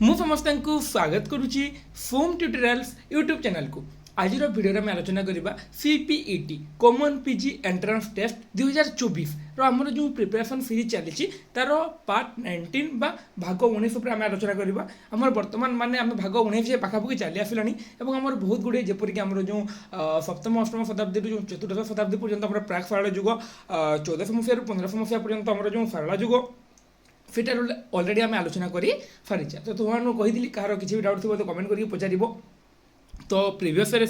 ମୁଁ ସମସ୍ତଙ୍କୁ ସ୍ୱାଗତ କରୁଛି ଫୋମ୍ ଟ୍ୟୁଟୋରିଆଲ୍ସ ୟୁଟ୍ୟୁବ୍ ଚ୍ୟାନେଲକୁ। ଆଜିର ଭିଡ଼ିଓରେ ଆମେ ଆଲୋଚନା କରିବା CPET common PG entrance test 2024ର ଆମର ଯେଉଁ ପ୍ରିପାରେସନ୍ ସିରିଜ୍ ଚାଲିଛି ତାର ପାର୍ଟ 19 ବା ଭାଗ 19 ଉପରେ ଆମେ ଆଲୋଚନା କରିବା। ଆମର ବର୍ତ୍ତମାନ ମାନେ ଆମେ ଭାଗ 19 ପାଖାପାଖି ଚାଲି ଆସିଲାଣି ଏବଂ ଆମର ବହୁତ ଗୁଡ଼ିଏ ଯେପରିକି ଆମର ଯେଉଁ ସପ୍ତମ ଅଷ୍ଟମ ଶତାବ୍ଦୀରୁ ଯେଉଁ ଚତୁର୍ଦ୍ଦଶ ଶତାବ୍ଦୀ ପର୍ଯ୍ୟନ୍ତ ଆମର ପ୍ରାକ୍ ସାରଳା ଯୁଗ 1400 ମସିହାରୁ 1500 ମସିହା ପର୍ଯ୍ୟନ୍ତ ଆମର ଯେଉଁ ସାରଳା ଯୁଗ সেটা অলরেডি আমি আলোচনা করে সারিছে। তো তোমার কইলি কার কিছু ডাউট থাকবে তো কমেন্ট করি পচারিব। তো প্রিভিয়সরে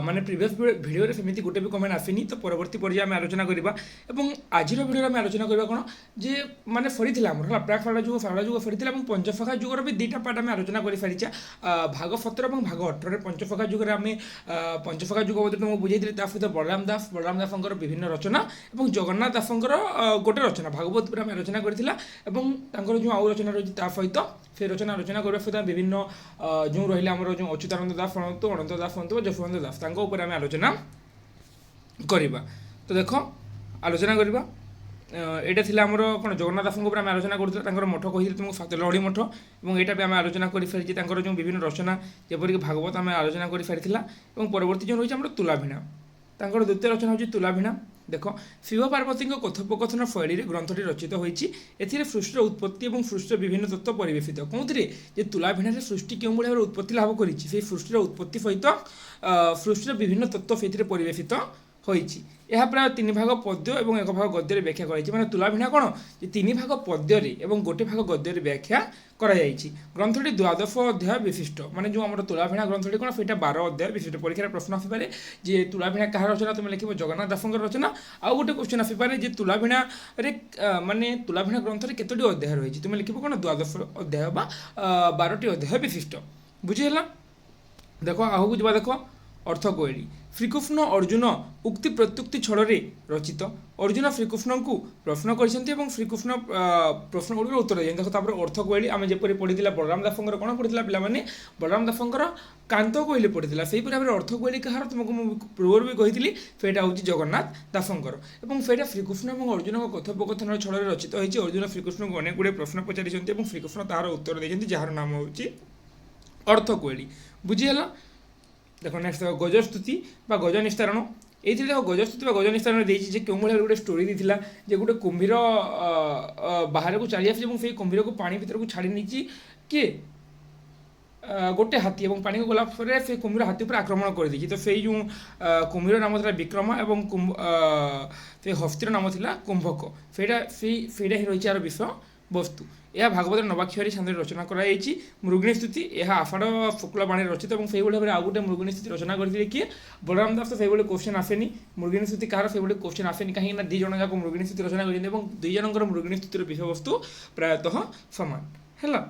মানে প্রিভিয়স ভিডিওরে সেমিতি গোটে বি কমেন্ট আসেনি, তো পরবর্তী পর্যায়ে আমি আলোচনা করা এবং আজির ভিডিওরে আমি আলোচনা করা কোণ যে মানে সরিলা আমার হল প্রাক সারলা যুগ সরিলা এবং পঞ্চসখা যুগর বি দুইটা পার্ট আমি আলোচনা করে সারিছে। ভাগ 17 এবং ভাগ 18 পঞ্চসখা যুগরে আমি পঞ্চসখা যুগ বদলে তোমাকে বুঝাইলি, তা সহ বলরাম দাসঙ্কর বিভিন্ন রচনা এবং জগন্নাথ দাসঙ্কর গোটে রচনা ভাগবত উপরে আমি আলোচনা করেছিলা এবং তাঁর যে আউ রচনা রয়েছে তা সহিত সেই রচনা আলোচনা করা সহ বিভিন্ন যে রহিলা আমার যে অচ্যুতানন্দ দাস তো অনন্ত দাস বা যশবন্ত দাস তাঁর উপরে আমি আলোচনা করা। তো দেখ আলোচনা করা এটা লা আমার কোণ জগন্নাথ দাসঙ্ক উপরে আমি আলোচনা করুলা, তাঁর মঠ কহিলি তোমাকে সাতলহড়ি মঠ এবং এটা আমি আলোচনা করে সারিছি। তাঁর যে বিভিন্ন রচনা যেপরিকি ভাগবত আমি আলোচনা করে সারিলা এবং পরবর্তী যে রয়েছে আমার তুলাভিণা, তাঁর দ্বিতীয় রচনা হচ্ছে তুলাভিণা। দেখ শিব পার্বতী কথোপকথন শৈলী গ্রন্থটি রচিত হয়েছে। এর সৃষ্টির উৎপত্তি এবং সৃষ্টির বিভিন্ন তত্ত্ব পরিবেশিত কোথায় যে তুলাভিণার সৃষ্টি কেউ ভাবে উৎপত্তি লাভ করেছে সেই সৃষ্টির উৎপত্তি সহিত সৃষ্টির বিভিন্ন তত্ত্ব সেইথে পরিবেশিত হয়েছে। ଏହା ପ୍ରାୟ 3 ଭାଗ ପଦ୍ୟ ଏବଂ 1 ଭାଗ ଗଦ୍ୟରେ ବ୍ୟାଖ୍ୟା କରାଯାଇଛି। ମାନେ ତୁଲାଭିଣା କ'ଣ ଯେ 3 ଭାଗ ପଦ୍ୟରେ ଏବଂ 1 ଭାଗ ଗଦ୍ୟରେ ବ୍ୟାଖ୍ୟା କରାଯାଇଛି। ଗ୍ରନ୍ଥଟି 12 ଅଧ୍ୟାୟ ବିଶିଷ୍ଟ। ମାନେ ଯେଉଁ ଆମର ତୁଲାଭିଣା ଗ୍ରନ୍ଥଟି କ'ଣ ସେଇଟା 12 ଅଧ୍ୟାୟ ବିଶିଷ୍ଟ। ପରୀକ୍ଷାରେ ପ୍ରଶ୍ନ ଆସିପାରେ ଯେ ତୁଲାଭିଣା କାହାର ରଚନା, ତୁମେ ଲେଖିବ ଜଗନ୍ନାଥ ଦାସଙ୍କର ରଚନା। ଆଉ ଗୋଟେ କ୍ୱେଶ୍ଚନ୍ ଆସିପାରେ ଯେ ତୁଲାଭିଣାରେ ମାନେ ତୁଲାଭିଣା ଗ୍ରନ୍ଥରେ କେତୋଟି ଅଧ୍ୟାୟ ରହିଛି, ତୁମେ ଲେଖିବ କ'ଣ 12 ଅଧ୍ୟାୟ ବା 12ଟି ଅଧ୍ୟାୟ ବିଶିଷ୍ଟ। ବୁଝିହେଲା? ଦେଖ ଆଗକୁ ଯିବା। ଦେଖ অর্থ কোয়েলি শ্রীকৃষ্ণ অর্জুন উক্তি প্রত্যুক্তি ছড়রে রচিত। অর্জুন শ্রীকৃষ্ণকে প্রশ্ন করেছেন এবং শ্রীকৃষ্ণ প্রশ্নগুলির উত্তর দিয়েছেন। দেখো তারপরে অর্থ কোয়েলি আমি যেপরি পড়িলা বলরাম দাসঙ্কর কোণ পড়িলা পিলামানে বলরাম দাসঙ্কর কান্ত কোয়েলি পড়িলা, সেইপরি ভাবে অর্থ কোয়েলি কাহার তোমাকে মু পূর্বর বি কইলি সেটা হচ্ছে জগন্নাথ দাসঙ্কর এবং সেটা শ্রীকৃষ্ণ এবং অর্জুন কথোপকথনের ছড়রে রচিত হয়েছে। অর্জুন শ্রীকৃষ্ণকে অনেক গুড়িয়ে প্রশ্ন পচারিছেন এবং শ্রীকৃষ্ণ তাহার উত্তর দিয়েছেন যার নাম হচ্ছে অর্থ কোয়েলি। বুঝিগলা? দেখো নেক্সট দেখো গজস্তুতি বা গজ নিস্তারণ। এইথিলে দেখো গজস্তুতি বা গজ নিস্তারণ দিয়েছি যে কেউ ভাবে গোটে স্টোরি দিয়েছিল যে গোটে কুম্ভীর বাহারକୁ চালি আসছে এবং সেই কুম্ভীরକୁ পানি ভিতরକୁ ছাড়ি নিয়েছি কিଏ গোটে হাতি এবং পানিকে গলা পরে সেই কুম্ভীর হাতি উপরে আক্রমণ করে দিয়েছি। তো সেই যে কুম্ভীর নাম লা বিক্রম এবং সেই হস্তির নাম লা কুম্ভক। সেইটা হি রয়েছে আর বিষয় বস্তু। ଏହା ଭାଗବତର ନବାକ୍ଷରୀ ଛାନ୍ଦରେ ରଚନା କରାଯାଇଛି। ମୃଗିଣୀ ସ୍ତୁତି ଏହା ଆଷାଢ଼ ଶୁକ୍ଳ ବାଣୀରେ ରଚିତ ଏବଂ ସେଇଭଳି ଭାବରେ ଆଉ ଗୋଟେ ମୃଗିଣୀ ସ୍ତୁତି ରଚନା କରିଥିଲେ କିଏ ବଳରାମ ଦାସ। ତ ସେଇଭଳି କୋଶ୍ଚିନ୍ ଆସେନି ମୃଗିଣୀ ସ୍ତୁତି କାହାର, ସେଇଭଳି କୋଶ୍ଚିନ୍ ଆସେନି କାହିଁକି ନା 2 ଜଣ ଯାକ ମୃଗିଣୀ ସ୍ତୁତି ରଚନା କରିଛନ୍ତି ଏବଂ 2 ଜଣଙ୍କର ମୃଗିଣୀ ସ୍ତୁତିର ବିଷୟବସ୍ତୁ ପ୍ରାୟତଃ ସମାନ ହେଲା।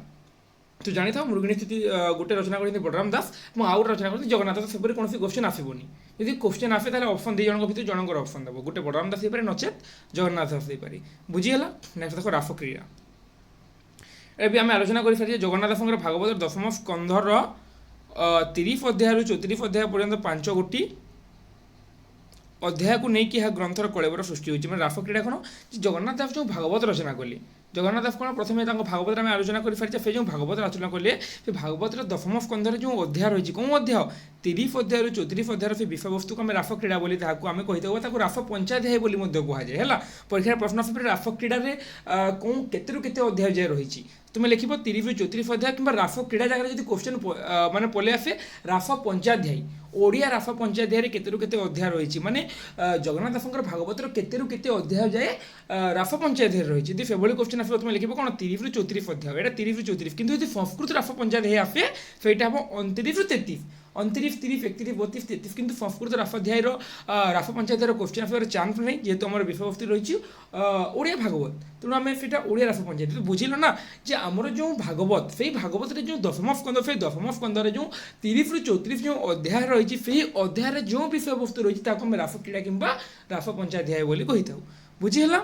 ତୁ ଜାଣିଥାଉ ମୃଗିଣୀ ସ୍ତୁତି ଗୋଟେ ରଚନା କରିଛନ୍ତି ବଳରାମ ଦାସ ଏବଂ ଆଉ ଗୋଟେ ରଚନା କରିଛନ୍ତି ଜଗନ୍ନାଥ ଦାସ। ସେପରି କୌଣସି କୋଶ୍ଚିନ୍ ଆସିବନି। ଯଦି କୋଶ୍ଚିନ୍ ଆସେ ତାହେଲେ ଅପସନ୍ 2 ଜଣଙ୍କ ଭିତରୁ ଜଣଙ୍କର ଅପସନ୍ ଦେବ, ଗୋଟେ ବଳରାମ ଦାସ ହେଇପାରେ ନଚେତ୍ ଜଗନ୍ନାଥ ଦାସ ହେଇପାରେ। ବୁଝିହେଲା? ନେକ୍ସଟ ଦେଖ ରାସକ୍ରୀଡ଼ା। ଏବେ ଆମେ ଆଲୋଚନା କରିସାରିଛେ ଜଗନ୍ନାଥ ଦାସଙ୍କର ଭାଗବତର 10ମ ସ୍କନ୍ଧର 30 ଅଧ୍ୟାୟରୁ 34 ଅଧ୍ୟାୟ ପର୍ଯ୍ୟନ୍ତ 5ଗୋଟି ଅଧ୍ୟାୟକୁ ନେଇକି ଏହା ଗ୍ରନ୍ଥର କଳେବର ସୃଷ୍ଟି ହୋଇଛି। ମାନେ ରାସକ୍ରୀଡ଼ା କ'ଣ ଯେ ଜଗନ୍ନାଥ ଦାସ ଯେଉଁ ଭାଗବତ ରଚନା କଲେ, ଜଗନ୍ନାଥ ଦାସ କ'ଣ ପ୍ରଥମେ ତାଙ୍କ ଭାଗବତରେ ଆମେ ଆଲୋଚନା କରିସାରିଛେ। ସେ ଯେଉଁ ଭାଗବତ ରଚନା କଲେ ସେ ଭାଗବତର 10ମ ସ୍କନ୍ଧରେ ଯେଉଁ ଅଧ୍ୟାୟ ରହିଛି, କେଉଁ ଅଧ୍ୟାୟ 30 ଅଧ୍ୟାୟରୁ 34 ଅଧ୍ୟାୟର ସେ ବିଷୟବସ୍ତୁକୁ ଆମେ ରାସକ୍ରୀଡ଼ା ବୋଲି ତାହାକୁ ଆମେ କହିଥାଉ, ତାକୁ ରାସ ପଞ୍ଚାଧ୍ୟାୟ ବୋଲି ମଧ୍ୟ କୁହାଯାଏ ହେଲା। ପରୀକ୍ଷାରେ ପ୍ରଶ୍ନ ଆସିପାରେ ରାସକ୍ରୀଡ଼ାରେ କେତେରୁ କେତେ ଅଧ୍ୟାୟ ଯାଏ ରହିଛି, তুমি লিখিব 30ରୁ 34 অধ্যায় কিংবা রাস ক্রীড়া জায়গায় যদি কোশ্চেন মানে পলে আসে রাস পঞ্চাধ্যায়ী ওড়িয়া রাস পঞ্চাধ্যায়ের কেতেরু কেতে অধ্যায় রয়েছে। মানে জগন্নাথ দাসঙ্কর ভাগবতর কেতেরু কেতে অধ্যায় যায় রাস পঞ্চাধ্যায় রয়েছে। যদি সেভাবে কোশ্চেন আসবে তুমি লিখিব কোণ 30ରୁ 34 অধ্যায়, এটা 30ରୁ 34। কিন্তু যদি সংস্কৃত রাস পঞ্চাধ্যায় আসে সেইটা হব 29ରୁ 33, 29, 30, 31, 32, 33। কিন্তু সংস্কৃত রাসাধ্যায়ের রাস পঞ্চাধ্যায়ের কোশ্চেন আসবার চান্স নেই যেহেতু আমার বিষয়বস্তু রয়েছে ওড়িয়া ভাগবত, তেমন আমি সেটা ওড়িয়া রাস পঞ্চাধ্যায়। বুঝিল না যে আমার যে ভাগবত সেই ভাগবতের যে 10ম স্কন্ধ সেই 10ম স্কন্ধরে যে 30ରୁ 34 যে অধ্যায় রয়েছে সেই অধ্যায়ের যে বিষয়বস্তু রয়েছে তাকে আমি রাসক্রীড়া কিংবা রাস পঞ্চাধ্যায় বলে কহিথাও। বুঝিহেলা?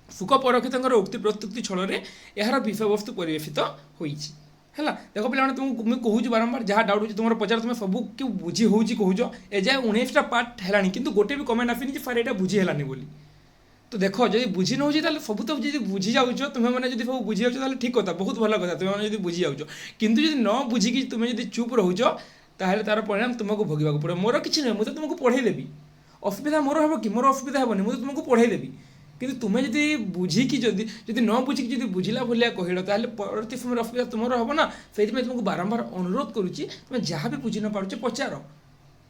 সুখ পরক্ষে তাঁর উক্তি প্রত্যুক্তি ছଳରେ ଏହାର বিষয়বস্তু পরিবেশিত হয়েছে ହେଲା। ଦେଖ ପିଲାମାନେ ତୁମକୁ ମୁଁ କହୁଛି ବାରମ୍ବାର ଯାହା ଡାଉଟ୍ ହେଉଛି ତୁମର ପଚାର, ତୁମେ ସବୁ କେଉଁ ବୁଝି ହେଉଛି କହୁଛ। ଏଯାଏ 19ଟା ପାର୍ଟ ହେଲାଣି କିନ୍ତୁ ଗୋଟେ ବି କମେଣ୍ଟ ଆସିନି ଯେ ସାର୍ ଏଇଟା ବୁଝି ହେଲାନି ବୋଲି। ତ তো দেখ যদি বুঝি নেଉଛି তাহলে ସବୁ ତ ଯଦି ବୁଝି ଯାଉଛ ତୁମେମାନେ ଯଦି ସବୁ ବୁଝି ଯାଉଛ ତାହେଲେ ଠିକ୍ କଥା, ବହୁତ ଭଲ କଥା ତୁମେମାନେ ଯଦି ବୁଝି ଯାଉଛ। କିନ୍ତୁ ଯଦି ନ ବୁଝିକି ତୁମେ ଯଦି ଚୁପ୍ ରହୁଛ ତାହେଲେ ତାର ପରିଣାମ ତୁମକୁ ଭୋଗିବାକୁ ପଡ଼ିବ। ମୋର କିଛି ନୁହେଁ, ମୁଁ ତ ତୁମକୁ ପଢ଼େଇ ଦେବି, ଅସୁବିଧା ମୋର ହେବ କି? ମୋର ଅସୁବିଧା ହେବନି, ମୁଁ ତ ତୁମକୁ ପଢ଼େଇ ଦେବି। କିନ୍ତୁ ତୁମେ ଯଦି ବୁଝିକି ଯଦି ନ ବୁଝିକି ଯଦି ବୁଝିଲା ଭଳିଆ କହିଲ ତାହେଲେ ପରବର୍ତ୍ତୀ ସମୟରେ ଅସୁବିଧା ତୁମର ହେବ ନା। ସେଇଥିପାଇଁ ତୁମକୁ ବାରମ୍ବାର ଅନୁରୋଧ କରୁଛି ତୁମେ ଯାହା ବି ବୁଝି ନ ପାରୁଛ ପଚାର।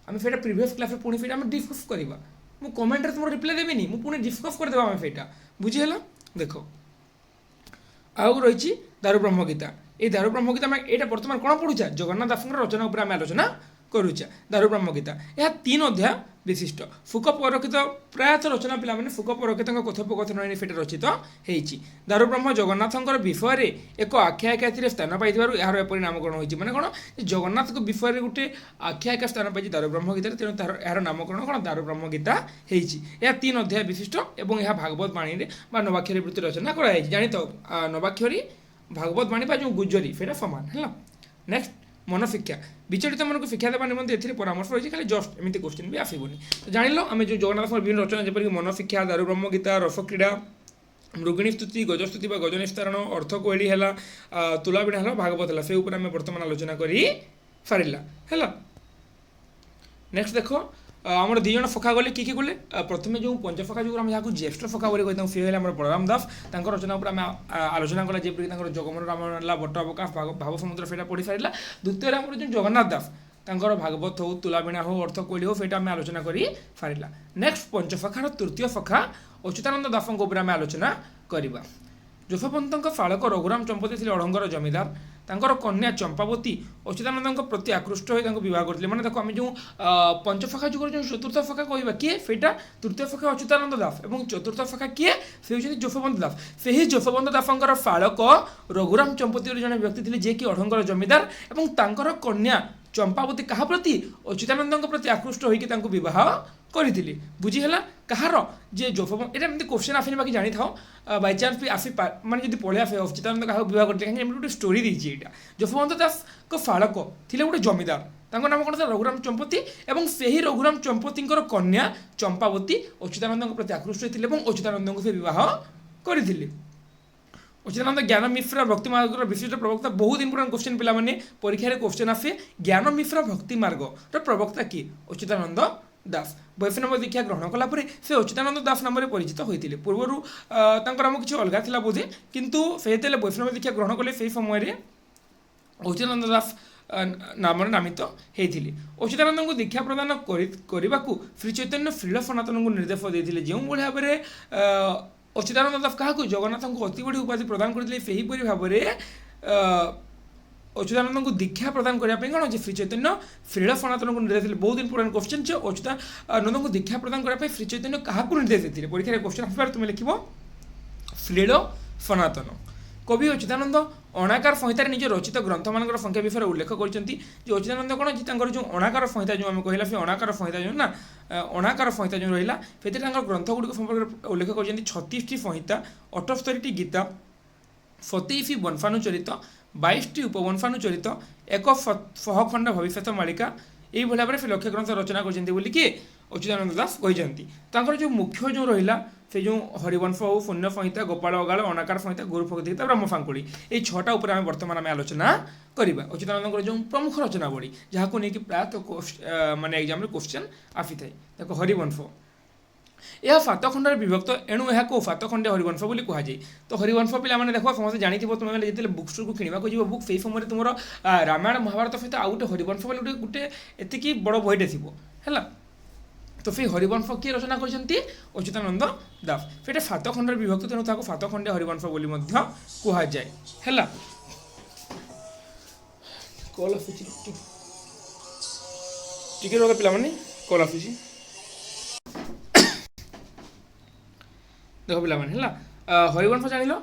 ଆମେ ସେଇଟା ପ୍ରିଭିୟସ୍ କ୍ଲାସ୍ରେ ପୁଣି ସେଇଟା ଆମେ ଡିସ୍କସ୍ କରିବା। ମୁଁ କମେଣ୍ଟରେ ତୁମର ରିପ୍ଲାଏ ଦେବିନି, ମୁଁ ପୁଣି ଡିସ୍କସ୍ କରିଦେବା ଆମେ ସେଇଟା, ବୁଝିହେଲା। ଦେଖ ଆଉ ରହିଛି ଦାରୁ ବ୍ରହ୍ମଗୀତା। এই ଦାରୁ ବ୍ରହ୍ମଗୀତା ଆମେ ଏଇଟା ବର୍ତ୍ତମାନ କ'ଣ ପଢ଼ୁଛେ? ଜଗନ୍ନାଥ ଦାସଙ୍କର ରଚନା ଉପରେ ଆମେ ଆଲୋଚନା କରୁଛେ। ଦାରୁ ବ୍ରହ୍ମଗୀତା ଏହା 3 ଅଧ୍ୟାୟ ବିଶିଷ୍ଟ। ଫୁକ ପରକ୍ଷିତ ପ୍ରାୟତଃ ରଚନା ପିଲାମାନେ ଫୁକ ପରକ୍ଷିତଙ୍କ କଥୋପକଥନ ସେଇଟା ରଚିତ ହେଇଛି। ଦାରୁ ବ୍ରହ୍ମ ଜଗନ୍ନାଥଙ୍କର ବିଷୟରେ ଏକ ଆଖ୍ୟାୟିକାରେ ସ୍ଥାନ ପାଇଥିବାରୁ ଏହାର ଏପରି ନାମକରଣ ହୋଇଛି। ମାନେ କ'ଣ? ଜଗନ୍ନାଥଙ୍କ ବିଷୟରେ ଗୋଟେ ଆଖ୍ୟାୟିକା ସ୍ଥାନ ପାଇଛି ଦାରୁ ବ୍ରହ୍ମଗୀତାରେ, ତେଣୁ ଏହାର ନାମକରଣ କ'ଣ? ଦାରୁ ବ୍ରହ୍ମଗୀତା ହେଇଛି। ଏହା 3 ଅଧ୍ୟାୟ ବିଶିଷ୍ଟ ଏବଂ ଏହା ଭାଗବତ ବାଣୀରେ ବା ନବାକ୍ଷରୀ ବୃତ୍ତି ରଚନା କରାଯାଇଛି। ଜାଣିଥାଉ ନବାକ୍ଷରୀ ଭାଗବତ ବାଣୀ ବା ଯେଉଁ ଗୁଜରୀ ସେଇଟା ସମାନ ହେଲା। ନେକ୍ସଟ ମନଶିକ୍ଷା। ବିଚଳିତ ମନକୁ ଶିକ୍ଷା ଦେବା ନିମନ୍ତେ ଏଥିରେ ପରାମର୍ଶ ରହିଛି, ଖାଲି ଜଷ୍ଟ ଏମିତି କୋଶ୍ଚିନ୍ ବି ଆସିବନି। ତ ଜାଣିଲ ଆମେ ଯେଉଁ ଜଗନ୍ନାଥଙ୍କର ବିଭିନ୍ନ ରଚନା ଯେପରିକି ମନଶିକ୍ଷା, ଦାରୁ ବ୍ରହ୍ମଗୀତା, ରସକ୍ରୀଡ଼ା, ମୃଗିଣୀ ସ୍ତୁତି, ଗଜସ୍ତୁତି ବା ଗଜ ନିସ୍ତାରଣ, ଅର୍ଥକୋଇଳି ହେଲା, ତୁଲାବିଣା ହେଲା, ଭାଗବତ ହେଲା, ସେ ଉପରେ ଆମେ ବର୍ତ୍ତମାନ ଆଲୋଚନା କରି ସାରିଲା ହେଲା। ନେକ୍ସଟ ଦେଖ ଆମର 2 ଜଣ ସଖା ଗଲେ କିଏ ଗଲେ? ପ୍ରଥମେ ଯେଉଁ ପଞ୍ଚସଖା ଯୋଗୁଁ ଆମେ ଯାହାକୁ ଜ୍ୟେଷ୍ଠ ସଖା ବୋଲି କହିଥାଉ ସେ ହେଲେ ଆମର ବଳରାମ ଦାସ। ତାଙ୍କ ରଚନା ଉପରେ ଆମେ ଆଲୋଚନା କଲା, ଯେପରିକି ତାଙ୍କର ଜଗମୋହନ ରାମାୟଣ ହେଲା, ବଟ ଅବକାଶ, ଭାବ ସମୁଦ୍ର ସେଇଟା ପଢ଼ି ସାରିଲା। ଦ୍ୱିତୀୟରେ ଆମର ଯେଉଁ ଜଗନ୍ନାଥ ଦାସ ତାଙ୍କର ଭାଗବତ ହଉ, ତୁଲାବିଣା ହଉ, ଅର୍ଥକୋଇଳି ହଉ, ସେଇଟା ଆମେ ଆଲୋଚନା କରି ସାରିଲା। ନେକ୍ସଟ ପଞ୍ଚସଖାର ତୃତୀୟ ସଖା ଅଚ୍ୟୁତାନନ୍ଦ ଦାସଙ୍କ ଉପରେ ଆମେ ଆଲୋଚନା କରିବା। ଯଶୋବନ୍ତଙ୍କ ଶାଳକ ରଘୁରାମ ଚମ୍ପତି ଥିଲେ ଅଢ଼ଙ୍ଗର ଜମିଦାର। ତାଙ୍କର କନ୍ୟା ଚମ୍ପାବତୀ ଅଚ୍ୟୁତାନନ୍ଦଙ୍କ ପ୍ରତି ଆକୃଷ୍ଟ ହୋଇ ତାଙ୍କୁ ବିବାହ କରିଥିଲେ। ମାନେ ଦେଖ ଆମେ ଯେଉଁ ପଞ୍ଚସଖା ଯୁଗର ଯେଉଁ ଚତୁର୍ଥ ସଖା କହିବା କିଏ? ସେଇଟା ତୃତୀୟ ସଖା ଅଚ୍ୟୁତାନନ୍ଦ ଦାସ ଏବଂ ଚତୁର୍ଥ ସଖା କିଏ? ସେ ହେଉଛନ୍ତି ଯଶୋବନ୍ତ ଦାସ। ସେହି ଯଶୋବନ୍ତ ଦାସଙ୍କର ଶାଳକ ରଘୁରାମ ଚମ୍ପତି ବୋଲି ଜଣେ ବ୍ୟକ୍ତି ଥିଲେ ଯିଏକି ଅଢ଼ଙ୍ଗର ଜମିଦାର ଏବଂ ତାଙ୍କର କନ୍ୟା ଚମ୍ପାବତୀ କାହା ପ୍ରତି? ଅଚ୍ୟୁତାନନ୍ଦଙ୍କ ପ୍ରତି ଆକୃଷ୍ଟ ହୋଇକି ତାଙ୍କୁ ବିବାହ କରିଥିଲେ। ବୁଝିହେଲା? କାହାର? ଯେ ଯଶୋବନ୍ତ। ଏଇଟା ଏମିତି କୋଶ୍ଚିନ୍ ଆସେନି, ବାକି ଜାଣିଥାଉ ବାଇଚାନ୍ସ ବି ଆସି ମାନେ ଯଦି ପଳେଇ ଆସେ ଅଚ୍ୟୁତାନନ୍ଦ କାହାକୁ ବିବାହ କରିଥିଲେ, କାହିଁକି ଏମିତି ଗୋଟେ ଷ୍ଟୋରି ଦେଇଛି ଏଇଟା। ଯଶୋବନ୍ତ ଦାସଙ୍କ ଶାଳକ ଥିଲେ ଗୋଟେ ଜମିଦାର, ତାଙ୍କ ନାମ କ'ଣ ଥିଲା? ରଘୁରାମ ଚମ୍ପତି ଏବଂ ସେହି ରଘୁରାମ ଚମ୍ପତିଙ୍କର କନ୍ୟା ଚମ୍ପାବତୀ ଅଚ୍ୟୁତାନନ୍ଦଙ୍କ ପ୍ରତି ଆକୃଷ୍ଟ ହୋଇଥିଲେ ଏବଂ ଅଚ୍ୟୁତାନନ୍ଦଙ୍କୁ ସେ ବିବାହ କରିଥିଲେ। ଅଚ୍ୟୁତାନନ୍ଦ ଜ୍ଞାନ ମିଶ୍ର ଭକ୍ତି ମାର୍ଗର ବିଶିଷ୍ଟ ପ୍ରବକ୍ତା। ବହୁତ ଇମ୍ପୋର୍ଟାଣ୍ଟ କୋଶ୍ଚିନ୍ ପିଲାମାନେ ପରୀକ୍ଷାରେ କୋଶ୍ଚିନ୍ ଆସେ। ଜ୍ଞାନ ମିଶ୍ର ଭକ୍ତି ମାର୍ଗର ପ୍ରବକ୍ତା କିଏ? ଅଚ୍ୟୁତାନନ୍ଦ ଦାସ। ବୈଷ୍ଣବ ଦୀକ୍ଷା ଗ୍ରହଣ କଲା ପରେ ସେ ଅଚ୍ୟୁତାନନ୍ଦ ଦାସ ନାମରେ ପରିଚିତ ହୋଇଥିଲେ। ପୂର୍ବରୁ ତାଙ୍କ ନାମ କିଛି ଅଲଗା ଥିଲା ବୋଧେ, କିନ୍ତୁ ସେ ଯେତେବେଳେ ବୈଷ୍ଣବ ଦୀକ୍ଷା ଗ୍ରହଣ କଲେ ସେହି ସମୟରେ ଅଚ୍ୟୁତାନନ୍ଦ ଦାସ ନାମରେ ନାମିତ ହେଇଥିଲେ। ଅଚ୍ୟୁତାନନ୍ଦଙ୍କୁ ଦୀକ୍ଷା ପ୍ରଦାନ କରିବାକୁ ଶ୍ରୀ ଚୈତନ୍ୟ ଶ୍ରୀଳ ସନାତନଙ୍କୁ ନିର୍ଦ୍ଦେଶ ଦେଇଥିଲେ। ଯେଉଁଭଳି ଭାବରେ ଅଚ୍ୟୁତାନନ୍ଦ ଦାସ କାହାକୁ? ଜଗନ୍ନାଥଙ୍କୁ ଅତି ବଡ଼ି ଉପାଧି ପ୍ରଦାନ କରିଥିଲେ, ସେହିପରି ଭାବରେ ଅଚ୍ୟୁତାନନ୍ଦଙ୍କୁ ଦୀକ୍ଷା ପ୍ରଦାନ କରିବା ପାଇଁ କ'ଣ? ଯେ ଶ୍ରୀ ଚୈତନ୍ୟ ଶ୍ରୀଳ ସନାତନଙ୍କୁ ନିର୍ଦ୍ଦେଶ ଦେଇଥିଲେ। ବହୁତ ଇମ୍ପୋର୍ଟାଣ୍ଟ କୋଶ୍ଚିନ୍ ଯେ ଅଚ୍ୟୁତାନନ୍ଦଙ୍କୁ ଦୀକ୍ଷା ପ୍ରଦାନ କରିବା ପାଇଁ ଶ୍ରୀ ଚୈତନ୍ୟ କାହାକୁ ନିର୍ଦ୍ଦେଶ ଦେଇଥିଲେ? ପରୀକ୍ଷାରେ କୋଶ୍ଚିନ୍ ଆସିବାରେ ତୁମେ ଲେଖିବ ଶ୍ରୀଳ ସନାତନ। କବି ଅଚ୍ୟୁତାନନ୍ଦ ଅଣାକାର ସଂହିତାରେ ନିଜ ରଚିତ ଗ୍ରନ୍ଥମାନଙ୍କର ସଂଖ୍ୟା ବିଷୟରେ ଉଲ୍ଲେଖ କରିଛନ୍ତି। ଯେ ଅଚ୍ୟୁତାନନ୍ଦ କ'ଣ? ଯେ ତାଙ୍କର ଯେଉଁ ଅଣାକାର ସଂହିତା ଯେଉଁ ଆମେ କହିଲା, ସେ ଅଣାକାର ସଂହିତା ଯେଉଁ ନା ଅଣାକାର ସଂହିତା ଯେଉଁ ରହିଲା, ସେଥିରେ ତାଙ୍କର ଗ୍ରନ୍ଥଗୁଡ଼ିକ ସମ୍ପର୍କରେ ଉଲ୍ଲେଖ କରିଛନ୍ତି 36ଟି ସଂହିତା, 78ଟି ଗୀତା, 27 ବଂଶାନୁଚରିତ, 22ଟି ଉପବଂଶାନୁଚରିତ, 100 ଖଣ୍ଡ ଭବିଷ୍ୟତ ମାଳିକା, এইভাবে ভাবে সে লক্ষ্য গ্রন্থ রচনা করছেন বলি কি অচ্যুতানন্দ দাস କହିଛନ୍ତି। ତାଙ୍କର ଯେଉଁ ମୁଖ୍ୟ ଯେଉଁ ରହିଲା ସେ ଯେଉଁ ହରିବଂଶ ହଉ, ଶୂନ୍ୟ ସଂହିତା, ଗୋପାଳ ଅଗାଳ, ଅନାକାର ସଂହିତା, ଗୁରୁଭକ୍ତି ଗୀତା, ବ୍ରହ୍ମଫାଙ୍କୁଳି, এই 6ଟା ଉପରେ ଆମେ ବର୍ତ୍ତମାନ ଆଲୋଚନା କରିବା। ଅଚ୍ୟୁତାନନ୍ଦଙ୍କର ଯେଉଁ ପ୍ରମୁଖ ରଚନାବଳୀ ଯାହାକୁ ନେଇକି ପ୍ରାୟତଃ ମାନେ ଏକ୍ଜାମ୍ରେ କୋଶ୍ଚିନ୍ ଆସିଥାଏ। ଦେଖ ହରିବଂଶ, ଏହା 7 ଖଣ୍ଡରେ ବିଭକ୍ତ, ଏଣୁ ଏହାକୁ 7 ଖଣ୍ଡିଆ ହରିବଂଶ ବୋଲି କୁହାଯାଏ। ତ ହରିବଂଶ ପିଲାମାନେ ଦେଖ ସମସ୍ତେ ଜାଣିଥିବ, ତୁମେ ଯେତେବେଳେ ବୁକ୍ ଷ୍ଟୋରକୁ କିଣିବାକୁ ଯିବ ବୁକ୍, ସେହି ସମୟରେ ତୁମର ରାମାୟଣ ମହାଭାରତ ସହିତ ଆଉ ଗୋଟେ ହରିବଂଶ ବୋଲି ଗୋଟେ ଏତିକି ବଡ଼ ବହିଟେ ଥିବ ହେଲା। ତ ସେଇ ହରିବଂଶ କିଏ ରଚନା କରିଛନ୍ତି? ଅଚ୍ୟୁତାନନ୍ଦ ଦାସ। ସେଇଟା 7 ଖଣ୍ଡରେ ବିଭକ୍ତ, ତେଣୁ ତାକୁ 7 ଖଣ୍ଡିଆ ହରିବଂଶ ବୋଲି ମଧ୍ୟ କୁହାଯାଏ ହେଲା। କଲ୍ ଆସୁଛି, ଟିକେ ରହ ପିଲାମାନେ, କଲ୍ ଆସୁଛି। ଦେଖ ପିଲାମାନେ ହେଲା, ହରିବଂଶ ଜାଣିଲ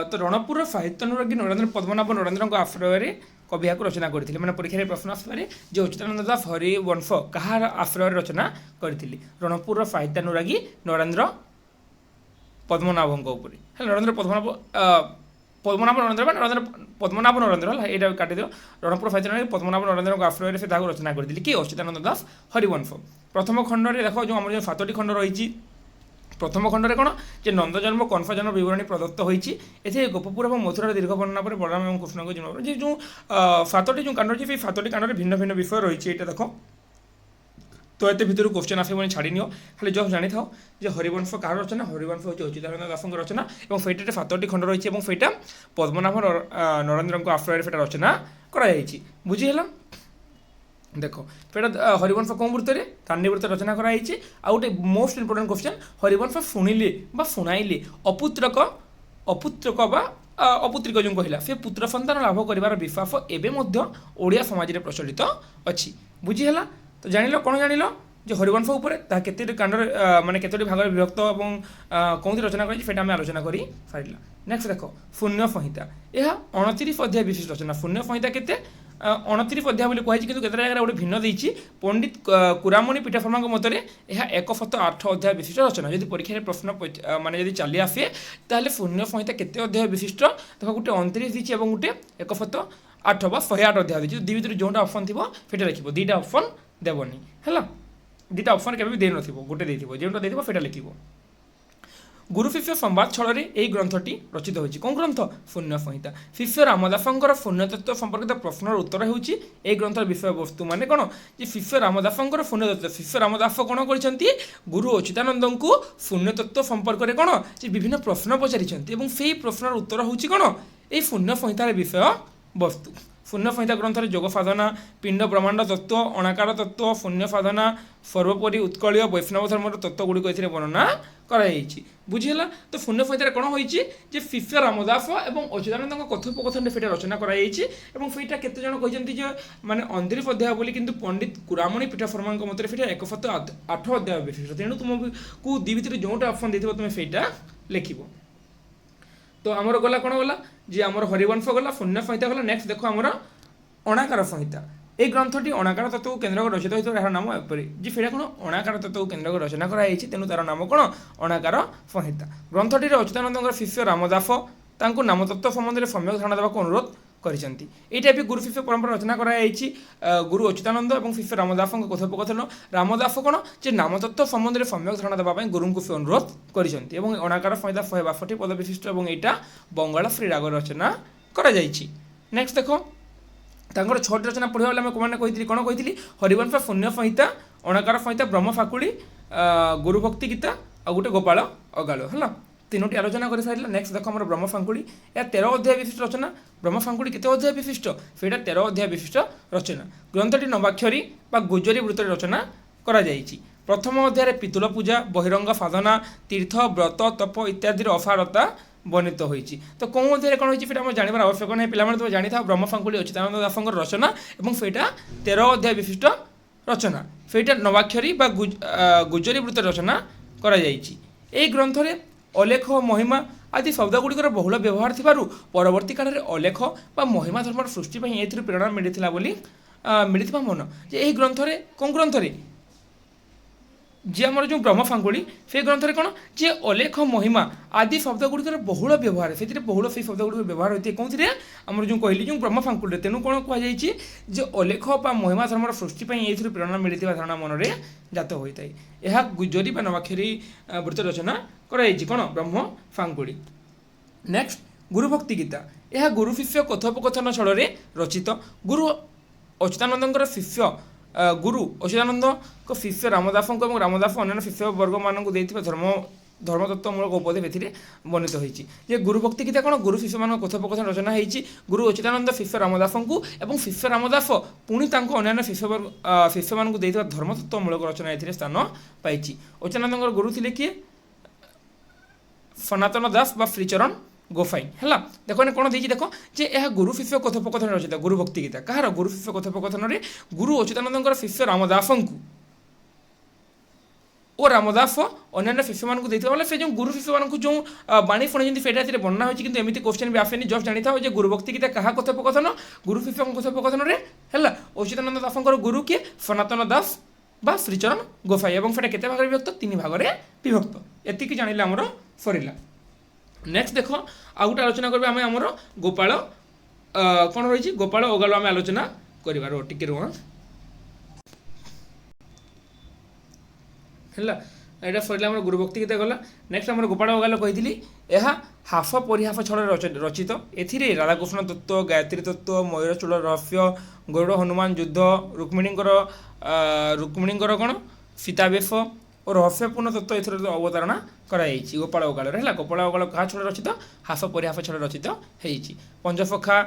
ତ ରଣପୁରର ସାହିତ୍ୟାନୁରାଗୀ ନରେନ୍ଦ୍ର ପଦ୍ମନାଭ ନରେନ୍ଦ୍ରଙ୍କ ଆଶ୍ରୟରେ କବି ଏହାକୁ ରଚନା କରିଥିଲେ। ମାନେ ପରୀକ୍ଷାରେ ପ୍ରଶ୍ନ ଆସିପାରେ ଯେ ଅଚ୍ୟୁତାନନ୍ଦ ଦାସ ହରିବଂଶ କାହାର ଆଶ୍ରୟରେ ରଚନା କରିଥିଲେ? ରଣପୁରର ସାହିତ୍ୟାନୁରାଗୀ ନରେନ୍ଦ୍ର ପଦ୍ମନାଭଙ୍କ ଉପରେ ହେଲା। ନରେନ୍ଦ୍ର ପଦ୍ମନାଭ ନରେନ୍ଦ୍ର ବା ପଦ୍ମନାଭ ନରେନ୍ଦ୍ର ହେଲା, ଏଇଟା କାଟିଦିଅ। ରଣପୁର ସାହିତ୍ୟାନୁରାଗୀ ପଦ୍ମନାଭ ନରେନ୍ଦ୍ରଙ୍କ ଆଶ୍ରୟରେ ସେ ତାହାକୁ ରଚନା କରିଥିଲେ। କି ଅଚ୍ୟୁତାନନ୍ଦ ଦାସ ହରିବଂଶ। ପ୍ରଥମ ଖଣ୍ଡରେ ଦେଖ ଯେଉଁ ଆମର ଯେଉଁ 7ଟି ଖଣ୍ଡ ରହିଛି, প্রথম খণ্ডরে কোণ যে নন্দজন্ম কনফা জন্ম বিবরণী প্রদত্ত হয়েছে এতে গোপপুর এবং মথুরার দীর্ঘ বর্ণনা পরে বলরাম এবং কৃষ্ণকে জন্ম যে যে 7টি যে কাণ্ড রয়েছে সেই 7টি কাণ্ডরে ভিন্ন ভিন্ন বিষয় রয়েছে এটা দেখো। তো এতে ভিতর কোশ্চেন আসবে মানে ছাড়ি নিও খালি জব জানি থাও যে হরিবংশ কার রচনা হরিবংশ হচ্ছে অচ্যুতানন্দ দাসଙ୍କ রচনা এবং সেইটাতে 7টি খণ্ড রয়েছে এবং সেইটা পদ্মনাভ নরেন্দ্রଙ୍କ আফ্রୟରେ সেটা রচনা করা যাইছি বুঝিহেলা। দেখ সেটা হরিবংশ কেউ বৃত্তরে তান্ডী বৃত্ত রচনা করা হয়েছে। আর গোটে মোস্ট ইম্পর্টাট কোশ্চেন হরিবংশ শুণিলে বা শুଣାইলে অপুত্রক বা অপুত্রিক যে কহিলা সে পুত্র সন্তান লাভ করিবার বিশ্বাস এবে মধ্য ওড়িয়া সমাজে প্রচলিত অছি বুঝিহেলা। তো জানিল কোণ জানিল যে হরিবংশ উপরে তা কেতোটি কাণ্ডরে মানে কেতোটি ভাগরে বিভক্ত এবং কোনটি রচনা করেছি সেটা আমি আলোচনা করি সারিলা। নেক্সট দেখ শূন্য সংহিতা এ 29 অধ্যায় বিশিষ্ট রচনা। শূন্য সংহিতা কেতে 29 অধ্যায় বলে কুহଯାଇଛି কিন্তু কেতটা জায়গায় গোটে ভিন্ন ଦେଇଛି পণ্ডিত কুরামণি পীঠশর্মাଙ୍କ মତରେ ଏହା 108 ଅଧ୍ୟାୟ ବିଶିଷ୍ଟ ରଚନା। ଯଦି ପରୀକ୍ଷାରେ ପ୍ରଶ୍ନ ମାନେ ଯଦି ଚାଲି ଆସେ ତାହେଲେ ଶୂନ୍ୟ ସଂହିତା କେତେ ଅଧ୍ୟାୟ ବିଶିଷ୍ଟ ଦେଖ ଗୋଟେ 29 ଦେଇଛି ଏବଂ ଗୋଟେ 108 ବା 108 ଅଧ୍ୟାୟ ଦେଇଛି। ଦୁଇ ଭିତରୁ ଯେଉଁଟା ଅପସନ୍ ଥିବ ସେଇଟା ଲେଖିବ ଦୁଇଟା ଅପସନ୍ ଦେବନି ହେଲା। দুইটা অপশন কেবে দিয়ে নথিব গোটে দিয়ে যেটা দিয়ে সেটা লিখব। গুরু শিষ্য সম্বাদ ছଳରେ এই গ্রন্থটি রচিত হয়েছে। কোন গ্রন্থ শূন্য সংহিতা। শিষ্য রামদাসঙ্কর শূন্যতত্ত্ব সম্পর্কিত প্রশ্নর উত্তর ହେଉଛି এই গ্রন্থর বিষয়বস্তু মানে কোণ যে শিষ্য রামদাসঙ্কর শূন্যতত্ত্ব শিষ্য রামদাস কোণ করেছেন গুরু অচ্যুতানন্দଙ୍କୁ শূন্যতত্ত্ব সম্পর্কে কোণ যে বিভিন্ন প্রশ্ন পচারিছেন এবং সেই প্রশ্নর উত্তর ହେଉଛି কোণ এই শূন্য সংহিতার বিষয়বস্তু। শূন্য সংহিতা গ্রন্থরে যোগ সাধনা পিণ্ড ব্রহ্মাণ্ড তত্ত্ব অনাকার তত্ত্ব শূন্য সাধনা সর্বোপরি উৎকলীয় বৈষ্ণব ধর্মর তত্ত্বগুড়িক এতে বর্ণনা করা হয়েছে বুঝিলা। তো শূন্য সংহিতার কোণ হয়েছে যে শিষ্য রামদাস এবং অচ্যুতানন্দଙ୍କ কথোপকথনে সেটা রচনা করা হয়েছে এবং সেইটা কেতজন କହିଛନ୍ତି যে মানে 29 অধ্যায় বলে কিন্তু পণ্ডিত কুরামণি পীঠশর্মাଙ୍କ মତରେ সেটা 108 অধ্যায় বিশিষ্ট। তেণু তোমাকে দুই ভিতরে ଯେଉଁটা অপশন ଦେଇଥିବ তুমি সেইটা লেখিব। তো আমার গলা কোণ গলা যে আমার হরিবংশ গলা শূন্য সংহিতা গলা। নেক্সট দেখো আমার অনাকার সংহিতা। এই গ্রন্থটি অনাকার তত্ত্বକୁ কেন্দ্র করে রচিত হয়েছিল। এর নাম এপরি যে সেটা কোণ অনাকার তত্ত্বକୁ কেন্দ্র করে রচনা করা হয়েছে তেণু তার নাম কোণ অনাকার সংহিতা। গ্রন্থটির অচ্যুতানন্দଙ୍କର শিষ্য রামদাস তাଙ୍କୁ নামতত্ত্ব সম্বন্ধে সম্যক ধারণা দেওয়াকে অনুরোধ କରିଛନ୍ତି। এইটা ବି গুরু শিষ্য পরম্পরা রচনা করা হয়েছে গুরু অচ্যুতানন্দ এবং শিষ্য রামদাসଙ୍କ কথোপকথନ। রামদাস কোণ যে নামতত্ত্ব সম্বন্ধে সম্যক ধারণা দেওয়া গুরুଙ୍କୁ ସେ অনুরোধ କରିଛନ୍ତି এবং অনাকার সংহিতা 162টি পদ বিশিষ্ট এবং এইটা বঙ্গাଳ শ্রী রাগ রচনা করা যাইছি। নেক্সট দেখো ତାଙ୍କର 6ଟି ରଚନା ପଢ଼ିବା ବେଳେ ଆମେ କୋଉମାନେ କହିଥିଲି କ'ଣ କହିଥିଲି ହରିବଂଶ ଶୂନ୍ୟ ସଂହିତା ଅଣାକାର ସଂହିତା ବ୍ରହ୍ମ ଫାକୁଳି ଗୁରୁ ଭକ୍ତି ଗୀତା ଆଉ ଗୋଟେ ଗୋପାଳ ଅଗାଳ ହେଲା। 3ଟି ଆଲୋଚନା କରିସାରିଲା। ନେକ୍ସଟ ଦେଖ ଆମର ବ୍ରହ୍ମ ଫାଙ୍କୁଳି ଏହା 13 ଅଧ୍ୟାୟ ବିଶିଷ୍ଟ ରଚନା। ବ୍ରହ୍ମ ଫାଙ୍କୁଳି କେତେ ଅଧ୍ୟାୟ ବିଶିଷ୍ଟ ସେଇଟା 13 ଅଧ୍ୟାୟ ବିଶିଷ୍ଟ ରଚନା। ଗ୍ରନ୍ଥଟି ନବାକ୍ଷରୀ ବା ଗୁଜରୀ ବୃତ୍ତରେ ରଚନା କରାଯାଇଛି। ପ୍ରଥମ ଅଧ୍ୟାୟରେ ପିତୁଳ ପୂଜା ବହିରଙ୍ଗ ସାଧନା ତୀର୍ଥ ବ୍ରତ ତପ ଇତ୍ୟାଦିର ଅସାରତା ବର୍ଣ୍ଣିତ ହୋଇଛି। ତ କେଉଁ ଅଧ୍ୟାୟରେ କ'ଣ ହୋଇଛି ସେଇଟା ଆମର ଜାଣିବାର ଆବଶ୍ୟକ ନାହିଁ। ପିଲାମାନେ ତୁମେ ଜାଣିଥାଅ ବ୍ରହ୍ମ ଫାଙ୍କୁଳି ଅଚ୍ୟୁତାନନ୍ଦ ଦାସଙ୍କର ରଚନା ଏବଂ ସେଇଟା 13 ଅଧ୍ୟାୟ ବିଶିଷ୍ଟ ରଚନା। ସେଇଟା ନବାକ୍ଷରୀ ବା ଗୁଜରୀ ବୃତ୍ତରେ ରଚନା କରାଯାଇଛି। ଏହି ଗ୍ରନ୍ଥରେ ଅଲେଖ ମହିମା ଆଦି ଶବ୍ଦଗୁଡ଼ିକର ବହୁଳ ବ୍ୟବହାର ଥିବାରୁ ପରବର୍ତ୍ତୀ କାଳରେ ଅଲେଖ ବା ମହିମା ଧର୍ମର ସୃଷ୍ଟି ପାଇଁ ଏଥିରୁ ପ୍ରେରଣା ମିଳିଥିଲା ବୋଲି ମିଳିଥିବା ମନ ଯେ ଏହି ଗ୍ରନ୍ଥରେ କେଉଁ ଗ୍ରନ୍ଥରେ যে আমার যে ব্রহ্ম ফাঙ্গুড়ি সেই গ্রন্থরে কোণ যে অলেখ মহিমা আদি শব্দগুড়িকর বহুল ব্যবহার সেটি বহুল সেই শব্দগুড়িক ব্যবহার হয়েছে কেউথিরে আমার যে কহিলি যে ব্রহ্ম ফাঙ্কুড়ি তেণু কোণ কুহযাই যে অলেখ বা মহিমা ধর্মর সৃষ্টি পাই এইথির প্রেরণা মিলিଥିବା ধারণা মନରେ জাত হয়ে ଏହା ଗୁଜରୀ ବା ନବାକ୍ଷରୀ ବୃତ୍ତ ରଚନା କରାଯାଇଛି କ'ଣ ବ୍ରହ୍ମ ଫାଙ୍କୁଳି। ନେକ୍ସଟ ଗୁରୁଭକ୍ତି ଗୀତା ଏହା ଗୁରୁ ଶିଷ୍ୟ কথୋପକଥନ ଛଳରେ ରଚିତ। ଗୁରୁ ଅଚ୍ୟୁତାନନ୍ଦଙ୍କର ଶିଷ୍ୟ ଗୁରୁ ଅଚ୍ୟୁତାନନ୍ଦଙ୍କ ଶିଷ୍ୟ ରାମଦାସଙ୍କ ଏବଂ ରାମଦାସ ଅନ୍ୟାନ୍ୟ ଶିଷ୍ୟ ବର୍ଗମାନଙ୍କୁ ଦେଇଥିବା ଧର୍ମତତ୍ତ୍ୱମୂଳକ ଉପଦେଶ ଏଥିରେ ବର୍ଣ୍ଣିତ ହୋଇଛି। ଯେ ଗୁରୁଭକ୍ତି ଗୀତା କ'ଣ ଗୁରୁ ଶିଷ୍ୟମାନଙ୍କ কথୋପକଥନ ରଚନା ହୋଇଛି। ଗୁରୁ ଅଚ୍ୟୁତାନନ୍ଦ ଶିଷ୍ୟ ରାମଦାସଙ୍କୁ ଏବଂ ଶିଷ୍ୟ ରାମଦାସ ପୁଣି ତାଙ୍କ ଅନ୍ୟାନ୍ୟ ଶିଷ୍ୟମାନଙ୍କୁ ଦେଇଥିବା ଧର୍ମତତ୍ତ୍ୱମୂଳକ ରଚନା ଏଥିରେ ସ୍ଥାନ ପାଇଛି। ଅଚ୍ୟୁତାନନ୍ଦଙ୍କର ଗୁରୁ ଥିଲେ କିଏ ସନାତନ ଦାସ ବା ଶ୍ରୀଚରଣ ଗୋସାଇଁ ହେଲା। ଦେଖ ଏনে କ'ଣ ଦେଇଛି ଦେଖ ଯେ ଏହା ଗୁରୁ ଶିଷ୍ୟ কথୋପକଥନ ରଚିତ ଗୁରୁଭକ୍ତି ଗୀତା କାହାର ଗୁରୁ ଶିଷ୍ୟ কথୋପକଥନରେ ଗୁରୁ ଅଚ୍ୟୁତାନନ୍ଦଙ୍କର ଶିଷ୍ୟ ରାମଦାସଙ୍କୁ ଓ ରାମଦାସ ଅନ୍ୟାନ୍ୟ ଶିଷ୍ୟମାନଙ୍କୁ ଦେଇଥିବା ବୋଲେ ସେ ଯେଉଁ ଗୁରୁ ଶିଷ୍ୟମାନଙ୍କୁ ଯେଉଁ ବାଣୀ ଶୁଣିଛନ୍ତି ସେଇଟା ଏଥିରେ ବର୍ଣ୍ଣନା ହୋଇଛି କିନ୍ତୁ ଏମିତି କ୍ୱେଶ୍ଚନ୍ ବି ଆସେନି। ଜଷ୍ଟ ଜାଣିଥାଉ ଯେ ଗୁରୁଭକ୍ତି ଗୀତା କାହା কথୋପକଥନ ଗୁରୁ ଶିଷ୍ୟଙ୍କ কথୋପକଥନରେ ହେଲା। ଅଚ୍ୟୁତାନନ୍ଦ ଦାସଙ୍କର ଗୁରୁ କିଏ ସନାତନ ଦାସ ବା ଶ୍ରୀଚରଣ ଗୋସାଇଁ ଏବଂ ସେଇଟା କେତେ ଭାଗରେ ବିଭକ୍ତ 3 ଭାଗରେ ବିଭକ୍ତ। ଏତିକି ଜାଣିଲେ ଆମର ସରିଲା। ନେକ୍ସଟ ଦେଖ ଆଉ ଗୋଟେ ଆଲୋଚନା କରିବା ଆମେ ଆମର ଗୋପାଳ କ'ଣ ରହିଛି ଗୋପାଳ ଅଗାଳ ଆମେ ଆଲୋଚନା କରିବାର ଟିକେ ରୁହ ହେଲା। এটা সরিলা আমার গুরুভক্তি গীতা গলা। নেক্সট আমার গোপাল ওগাল কইলি ଏହା ହାଫ ପରିହାଫ ଛଳରେ ରଚିତ। ଏଥିରେ ରାଧାକୃଷ୍ଣ ତତ୍ତ୍ୱ, ଗାୟତ୍ରୀ ତତ୍ତ୍ୱ, ମୟୂରଚୂଳ ରହସ୍ୟ, ଗରୁଡ଼ ହନୁମାନ ଯୁଦ୍ଧ, ରୁକ୍ମିଣୀଙ୍କର କ'ଣ ସୀତାବେଶ ଓ ରହସ୍ୟପୂର୍ଣ୍ଣ ତତ୍ତ୍ୱ ଏଥିରେ ଅବତାରଣା କରାଯାଇଛି ଗୋପାଳ ଓଗାଳରେ। ହେଲା, ଗୋପାଳ ଓଗାଳ କାହା ଛଳରେ ରଚିତ? ହାଫ ପରିହାଫ ଛଳରେ ରଚିତ ହେଇଛି। ପଞ୍ଚସଖା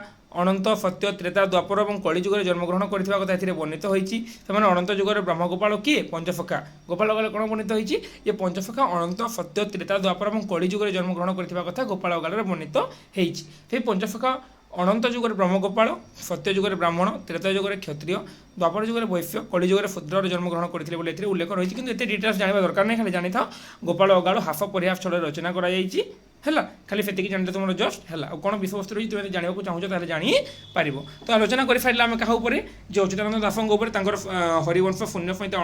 ଅନନ୍ତ, ସତ୍ୟ, ତ୍ରେତା, ଦ୍ୱାପର ଏବଂ କଳି ଯୁଗରେ ଜନ୍ମଗ୍ରହଣ କରିଥିବା କଥା ଏଥିରେ ବର୍ଣ୍ଣିତ ହୋଇଛି। ସେମାନେ ଅନନ୍ତ ଯୁଗରେ ବ୍ରହ୍ମଗୋପାଳ କିଏ? ପଞ୍ଚସଖା। ଗୋପାଳ ଓଗାଳରେ କ'ଣ ବର୍ଣ୍ଣିତ ହୋଇଛି? ଯେ ପଞ୍ଚସଖା ଅନନ୍ତ, ସତ୍ୟ, ତ୍ରେତା, ଦ୍ୱାପର ଏବଂ କଳି ଯୁଗରେ ଜନ୍ମଗ୍ରହଣ କରିଥିବା କଥା ଗୋପାଳ ଓଗାଳରେ ବର୍ଣ୍ଣିତ ହେଇଛି। ସେଇ ପଞ୍ଚସଖା ଅନନ୍ତ ଯୁଗରେ ବ୍ରହ୍ମଗୋପାଳ, ସତ୍ୟ ଯୁଗରେ ବ୍ରାହ୍ମଣ, ତ୍ରେତା ଯୁଗରେ କ୍ଷତ୍ରିୟ, ଦ୍ୱାପର ଯୁଗରେ ବୈଶ୍ୟ, କଳି ଯୁଗରେ ଶୂଦ୍ରରେ ଜନ୍ମଗ୍ରହଣ କରିଥିଲେ ବୋଲି ଏଥିରେ ଉଲ୍ଲେଖ ରହିଛି। କିନ୍ତୁ ଏତେ ଡିଟେଲ୍ସ ଜାଣିବା ଦରକାର ନାହିଁ, ଖାଲି ଜାଣିଥାଅ ଗୋପାଳ ଓଗାଳ ହାଫ ପରିହାଫ ଛଳରେ ରଚନା କରାଯାଇଛି। ହେଲା, ଖାଲି ସେତିକି ଜାଣିଲେ ତୁମର ଜଷ୍ଟ ହେଲା। ଆଉ କ'ଣ ବିଷୟବସ୍ତୁ ରହିଛି ତୁମେ ଯଦି ଜାଣିବାକୁ ଚାହୁଁଛ ତାହେଲେ ଜାଣିପାରିବ। ତ ଆଲୋଚନା କରିସାରିଲା ଆମେ କାହା ଉପରେ? ଯେ ଅଚ୍ୟୁତାନନ୍ଦ ଦାସଙ୍କ ଉପରେ, ତାଙ୍କର ହରିବଂଶ, ଶୂନ୍ୟ ସଂହିତା,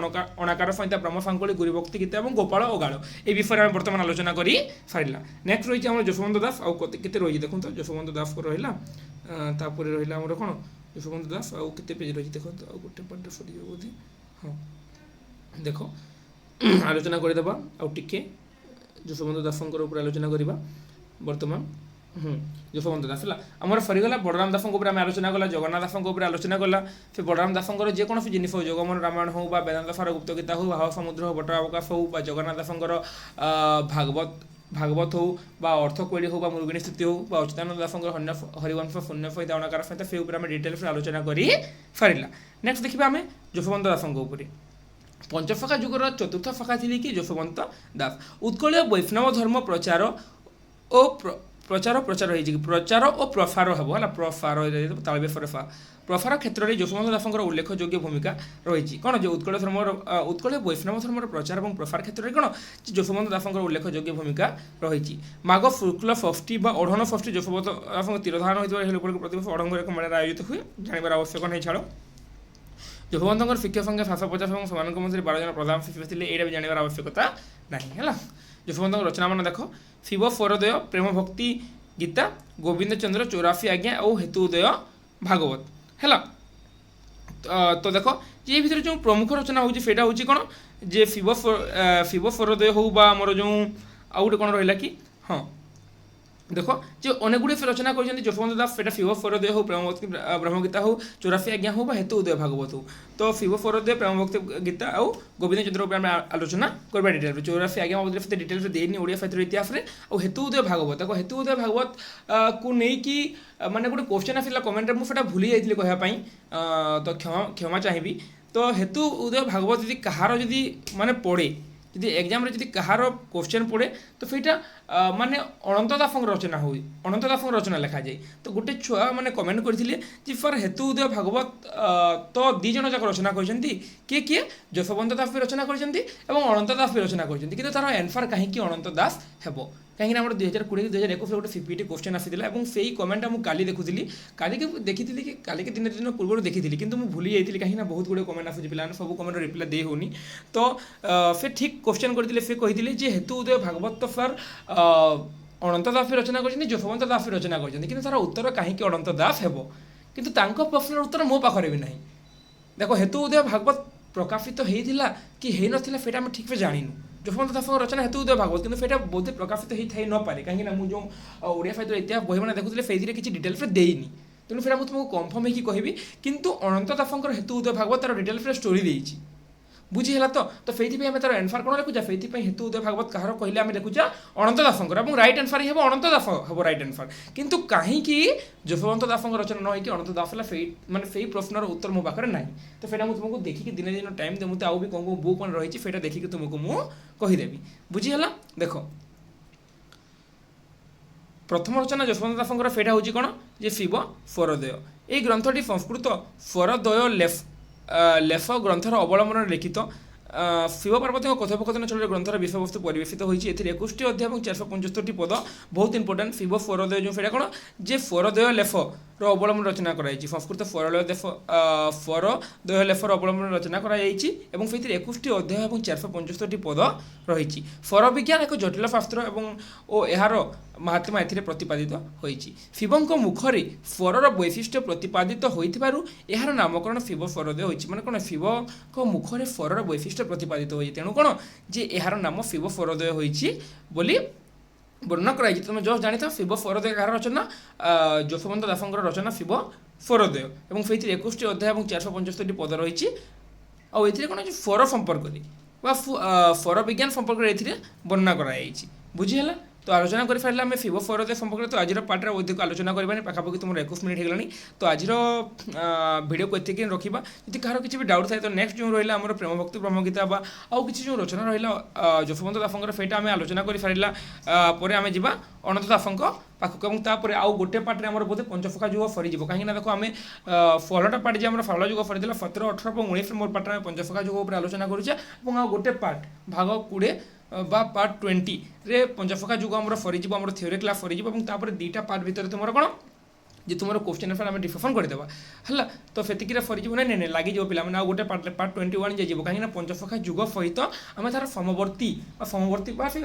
ଅଣାକାର ସଂହିତା, ବ୍ରହ୍ମସାଙ୍ଗୁଳି, ଗୁରୁଭକ୍ତି ଗୀତା ଏବଂ ଗୋପାଳ ଓଗାଳ এই ବିଷୟରେ ଆମେ ବର୍ତ୍ତମାନ ଆଲୋଚନା କରି ସାରିଲା। ନେକ୍ସଟ ରହିଛି ଆମର ଯଶୋବନ୍ତ ଦାସ। ଆଉ କେତେ ରହିଛି ଦେଖନ୍ତୁ, ଯଶୋବନ୍ତ ଦାସଙ୍କ ରହିଲା, ତାପରେ ରହିଲା ଆମର କ'ଣ ଯଶୋବନ୍ତ ଦାସ, ଆଉ କେତେ ପେଜ ରହିଛି ଦେଖନ୍ତୁ, ଆଉ ଗୋଟେ ପାର୍ଟ ସରିଯିବ ବୋଧେ। ହଁ ଦେଖ ଆଲୋଚନା କରିଦେବା ଆଉ ଟିକେ ଯଶୋବନ୍ତ ଦାସଙ୍କର ଉପରେ ଆଲୋଚନା କରିବା ବର୍ତ୍ତମାନ। ଯଶୋବନ୍ତ ଦାସ ହେଲା ଆମର ସରିଗଲା। ବଳରାମ ଦାସଙ୍କ ଉପରେ ଆମେ ଆଲୋଚନା କଲା, ଜଗନ୍ନାଥ ଦାସଙ୍କ ଉପରେ ଆଲୋଚନା କଲା। ସେ ବଳରାମ ଦାସଙ୍କର ଯେକୌଣସି ଜିନିଷ ହଉ, ଜଗମୋହନ ରାମାୟଣ ହଉ ବା ବେଦାନ୍ତ ସାର ଗୁପ୍ତ ଗୀତା ହଉ, ଭାବ ସମୁଦ୍ର ହଉ, ବଟ ଅବକାଶ ହଉ, ବା ଜଗନ୍ନାଥ ଦାସଙ୍କର ଭାଗବତ ହଉ, ବା ଅର୍ଥକୋଳି ହଉ, ବା ମୃଗିଣୀ ସ୍ଥିତି ହଉ, ବା ଅଚ୍ୟୁତାନନ୍ଦ ଦାସଙ୍କର ହରିବଂଶ, ଶୂନ୍ୟ ସଂହିତା, ଅଣାକାର ସଂହିତା, ସେ ଉପରେ ଆମେ ଡିଟେଲ୍ସରେ ଆଲୋଚନା କରି ସାରିଲା। ନେକ୍ସଟ ଦେଖିବା ଆମେ ଯଶୋବନ୍ତ ଦାସଙ୍କ ଉପରେ। ପଞ୍ଚସଖା ଯୁଗର ଚତୁର୍ଥ ସଖା ଥିଲେ କି ଯଶୋବନ୍ତ ଦାସ। ଉତ୍କଳୀୟ ବୈଷ୍ଣବ ଧର୍ମ ପ୍ରଚାର ହେଇଛି। ପ୍ରଚାର ଓ ପ୍ରସାର ହେବ ହେଲା, ପ୍ରସାର ପ୍ରସାର କ୍ଷେତ୍ରରେ ଯଶୋବନ୍ତ ଦାସଙ୍କର ଉଲ୍ଲେଖଯୋଗ୍ୟ ଭୂମିକା ରହିଛି। କ'ଣ ଯେ ଉତ୍କଳୀୟ ବୈଷ୍ଣବ ଧର୍ମର ପ୍ରଚାର ଏବଂ ପ୍ରସାର କ୍ଷେତ୍ରରେ କ'ଣ ଯେ ଯଶୋବନ୍ତ ଦାସଙ୍କର ଉଲ୍ଲେଖଯୋଗ୍ୟ ଭୂମିକା ରହିଛି। ମାଘ ଶୁକ୍ଳ ଷଷ୍ଠୀ ବା ଅଢ଼ଣ ଷଷ୍ଠୀ ଯଶୋବନ୍ତ ଦାସଙ୍କ ତିରୋଧାନ ହୋଇଥିବା ଏହି ଲୋକଙ୍କ ପ୍ରତିବର୍ଷ ଅଢ଼ଙ୍ଗରେ ଏକ ମେଳାରେ ଆୟୋଜିତ ହୁଏ। ଜାଣିବାର ଆବଶ୍ୟକ ନାହିଁ, ଛାଡ଼। ଯଶୋବନ୍ତଙ୍କର ଶିକ୍ଷକ ସଂଖ୍ୟା 750 ଏବଂ ସେମାନଙ୍କ ମଧ୍ୟରେ 12 ଜଣ ପ୍ରଧାନ ଶିକ୍ଷକ ଥିଲେ। ଏଇଟା ବି ଜାଣିବାର ଆବଶ୍ୟକତା ନାହିଁ। ହେଲା, ଯଶୋବନ୍ତଙ୍କ ରଚନାମାନ ଦେଖ। ଶିବ ସ୍ୱରଦୟ, ପ୍ରେମ ଭକ୍ତି ଗୀତା, ଗୋବିନ୍ଦ ଚନ୍ଦ୍ର, 84 ଆଜ୍ଞା ଆଉ ହେତୁ ଉଦୟ ଭାଗବତ। ହେଲା, ତ ଦେଖ ଯେ ଭିତରେ ଯେଉଁ ପ୍ରମୁଖ ରଚନା ହେଉଛି ସେଇଟା ହେଉଛି କ'ଣ ଯେ ଶିବ ସ୍ୱରଦୟ ହଉ ବା ଆମର ଯେଉଁ ଆଉ ଗୋଟେ କ'ଣ ରହିଲା କି, ହଁ দেখ যে অনেকগুড়ি সে রচনা করেছেন যশোবন্ত দাস, সেটা শিব স্বরোদয় হোক, প্রেমভক্তি ব্রহ্মগীতা হোক, 84 আজ্ঞা হোক বা হেতু উদয় ভাগবত হোক। তো শিব স্বরোদয়, প্রেমভক্তি গীতা ଆଉ ଗୋବିନ୍ଦ ଚନ୍ଦ୍ର ଉପରେ ଆମେ ଆଲୋଚନା କରିବା ଡିଟେଲ୍ସରେ। 84 ଆଜ୍ଞା ମଧ୍ୟ ସେତେ ଡିଟେଲ୍ସରେ ଦେଇନି ଓଡ଼ିଆ ସାହିତ୍ୟ ଇତିହାସରେ। ଆଉ ହେତୁ ଉଦୟ ଭାଗବତ, ଦେଖ ହେତୁ ଉଦୟ ଭାଗବତ କୁ ନେଇକି ମାନେ ଗୋଟେ କ୍ୱେଶ୍ଚନ୍ ଆସିଲା କମେଣ୍ଟରେ, ମୁଁ ସେଟା ଭୁଲି ଯାଇଥିଲି କହିବା ପାଇଁ, ତ କ୍ଷମା ଚାହିଁବି। ତ ହେତୁ ଉଦୟ ଭାଗବତ ଯଦି କାହାର ଯଦି ମାନେ ପଡ଼େ, যদি এক্সামে যদি কাহার কোশ্চেন পড়ে তো সেইটা মানে অনন্ত দাসଙ୍କ রচনা হুଏ, অনন্ত দাসଙ୍କ রচনা লেখাযাଏ। তো গোটে ছুয়া মানে কমেন্ট করে যে ফর হেতু উদয় ভাগবত তো দুই জন যাক রচনা করেছেন, কিଏ কিଏ যশোবন্ত দাস বি রচনা করেছেন এবং অনন্ত দাস বি রচনা করেছেন, কিন্তু তার আনসার কাহিঁকি অনন্ত দাস ହେବ କାହିଁକିନା ଆମର 2020-2021 ଗୋଟେ ସିପିଟି କୋଶ୍ଚେନ୍ ଆସିଥିଲା ଏବଂ ସେଇ କମେଣ୍ଟଟା ମୁଁ କାଲି ଦେଖୁଥିଲି, ଦେଖିଥିଲି କି କାଲିକି ଦିନ ପୂର୍ବରୁ ଦେଖିଥିଲି, କିନ୍ତୁ ମୁଁ ଭୁଲି ଯାଇଥିଲି କାହିଁକିନା ବହୁତ ଗୁଡ଼ିଏ କମେଣ୍ଟ ଆସୁଛି, ପିଲାମାନେ ସବୁ କମେଣ୍ଟର ରିପ୍ଲାଏ ଦେଇ ହେଉନି। ତ ସେ ଠିକ୍ କୋଶ୍ଚେନ୍ କରିଥିଲେ, ସେ କହିଥିଲେ ଯେ ହେତୁ ଉଦୟ ଭାଗବତ ତ ସାର୍ ଅନନ୍ତ ଦାସ ବି ରଚନା କରିଛନ୍ତି, ଯଶୋବନ୍ତ ଦାସ ବି ରଚନା କରିଛନ୍ତି, କିନ୍ତୁ ତାର ଉତ୍ତର କାହିଁକି ଅନନ୍ତ ଦାସ ହେବ, କିନ୍ତୁ ତାଙ୍କ ପ୍ରଶ୍ନର ଉତ୍ତର ମୋ ପାଖରେ ବି ନାହିଁ। ଦେଖ ହେତୁ ଉଦୟ ଭାଗବତ ପ୍ରକାଶିତ ହେଇଥିଲା କି ହେଇନଥିଲା ସେଇଟା ଆମେ ଠିକ୍ସେ ଜାଣିନୁ। যশোবন্ত দাসଙ୍କ রচনা হেতু উদয় ভাগবত, কিন্তু সেটা বোধে প্রকাশিত হয়ে নপারে কাହିଁକିନା ମୁଁ ଯେଉଁ ଓଡ଼ିଆ ସାହିତ୍ୟ ଇତିହାସ ବହିମାନେ ଦେଖୁଥିଲେ ସେଇଥିରେ କିଛି ଡିଟେଲ୍ସରେ ଦେଇନି, ତେଣୁ ସେଇଟା ମୁଁ ତୁମକୁ କନଫର୍ମ ହେଇକି କହିବି। କିନ୍ତୁ ଅନନ୍ତ ଦାସଙ୍କର ହେତୁ ଉଦୟ ଭାଗବତ ତାର ଡିଟେଲ୍ସରେ ଷ୍ଟୋରି ଦେଇଛି, ବୁଝିହେଲା ତ ସେଇଥିପାଇଁ ଆମେ ତାର ଆନ୍ସର କ'ଣ ଲେଖୁଛା, ସେଇଥିପାଇଁ ହେତୁ ଉଦୟ ଭାଗବତ କାହାର କହିଲେ ଆମେ ଲେଖୁଛା ଅନନ୍ତ ଦାସଙ୍କର, ଏବଂ ରାଇଟ୍ ଆନ୍ସର ହିଁ ହେବ ଅନନ୍ତ ଦାସ ହେବ ରାଇଟ୍ ଆନ୍ସର। କିନ୍ତୁ କାହିଁକି ଯଶୋବନ୍ତ ଦାସଙ୍କ ରଚନା ନ ହେଇକି ଅନନ୍ତ ଦାସ ହେଲା, ସେଇ ପ୍ରଶ୍ନର ଉତ୍ତର ମୋ ପାଖରେ ନାହିଁ। ତ ସେଇଟା ମୁଁ ତୁମକୁ ଦେଖିକି ଦିନେ ଟାଇମ୍ ଦେବି, ଆଉ ବି କ'ଣ ବୁକ୍ କ'ଣ ରହିଛି ସେଇଟା ଦେଖିକି ତୁମକୁ ମୁଁ କହିଦେବି, ବୁଝିହେଲା। ଦେଖ ପ୍ରଥମ ରଚନା ଯଶୋବନ୍ତ ଦାସଙ୍କର ସେଇଟା ହେଉଛି କ'ଣ ଯେ ଶିବ ସ୍ୱରଦୟ। এই গ্রন্থটি সংস্কৃত স্বরদয় লেফ গ্রন্থর অবলম্বনে লিখিত। শিব পার্বতীଙ୍କ কথোপকথନ চଳରେ ଗ୍ରନ୍ଥର ବିଷୟବସ୍ତୁ ପରିବେଶିତ ହୋଇଛି। ଏଥିରେ 21ଟି ଅଧ୍ୟାୟ ଏବଂ 475ଟି ପଦ ବହୁତ ଇମ୍ପୋର୍ଟାଣ୍ଟ। ଶିବ ସ୍ୱରଦୟ ଯେଉଁ ସେଇଟା କ'ଣ ଯେ ସ୍ୱରଦୟ ଲେଫର অবলম্বন রচনা করা হয়েছে। সংস্কৃত ফর দয় লেফর অবলম্বন রচনা করা হয়েছে এবং সেই 21টি অধ্যায় এবং 475টি পদ রয়েছে। ফর বিজ্ঞান এক জটিল শাস্ত্র এবং এর মাহাত্ম্য এতে প্রতিপাদিত হয়েছে। শিবঙ্ক মুখরে ফরর বৈশিষ্ট্য প্রতিপাদিত হয়ে এর নামকরণ শিব ফরদয় হয়েছে। মানে কোণ শিবঙ্ক মুখরে ফরর বৈশিষ্ট্য প্রতিপাদিত হয়েছে, তেণু কোণ যে এর নাম শিব ফরদয় হয়েছে বলে বর্ণনা করা হয়েছে। তুমি জস্ট জানিথ শিব ফরদয় কার রচনা? যশোবন্ত দাসঙ্কর রচনা শিব ফরদয় এবং সেইটি 21টি অধ্যায় এবং 475টি পদ রয়েছে। এতে কোণ ফর সম্পর্কে বা ফর বিজ্ঞান সম্পর্কে এতে বর্ণনা করা হয়েছে। বুঝিগলা? তো আলোচনা করে ফেললে আমি শিব ফরদয় সম্পর্কে। তো আজর পার্টরে অধিক আলোচনা করবানি, পাখাপাখি তোমার 21 মিনিট হয়ে গলানি। তো আজর ভিডিওকে এতিকি রখিবা। যদি কাହାର কিছু বি ডাউট থাকে তো নেক্সট যে রহিলা আমার প্রেম ভক্তি ব্রহ্মগীতা বা আউ কিছু যে রচনা রহিলা যশোবন্ত দাসঙ্কর সেইটা আমি আলোচনা করে সারিলা পরে আমি যা অনন্ত দাসঙ্ক পাখক এবং তারপরে আউ গোটে পার্টরে আমার বোধে পঞ্চফোকা যুগ সরিযোগ। কাহিঁকি না দেখো আমি ফলটা পার্ট যে আমার ফাউলা যুগ সরিদেলা 17, 18 এবং 19 মোর পার্টরে আমি পঞ্চফোকা যুগ উপরে আলোচনা করুছে এবং আউ গোটে পার্ট ভাগ 20 বা পার্ট 20 রে পঞ্চফোকা যুগ আমার সরিযোগ, আমার থিওরি ক্লাস সরিযোগ এবং তারপরে 2টা পার্ট ভিতরে তোমার কোণ যে তোমার কোশ্চেন আনসার আমি ডিসকসন କରିଦେବା ହେଲା। ତ ସେତିକିରେ ସରିଯିବ ନା? ନାଇଁ ଲାଗିଯିବ ପିଲାମାନେ। ଆଉ ଗୋଟେ ପାର୍ଟ 21 ଯାଇଯିବ, କାହିଁକିନା ପଞ୍ଚସଖା ଯୁଗ ସହିତ ଆମେ ତାର ସମବର୍ତ୍ତୀ ବା ସେ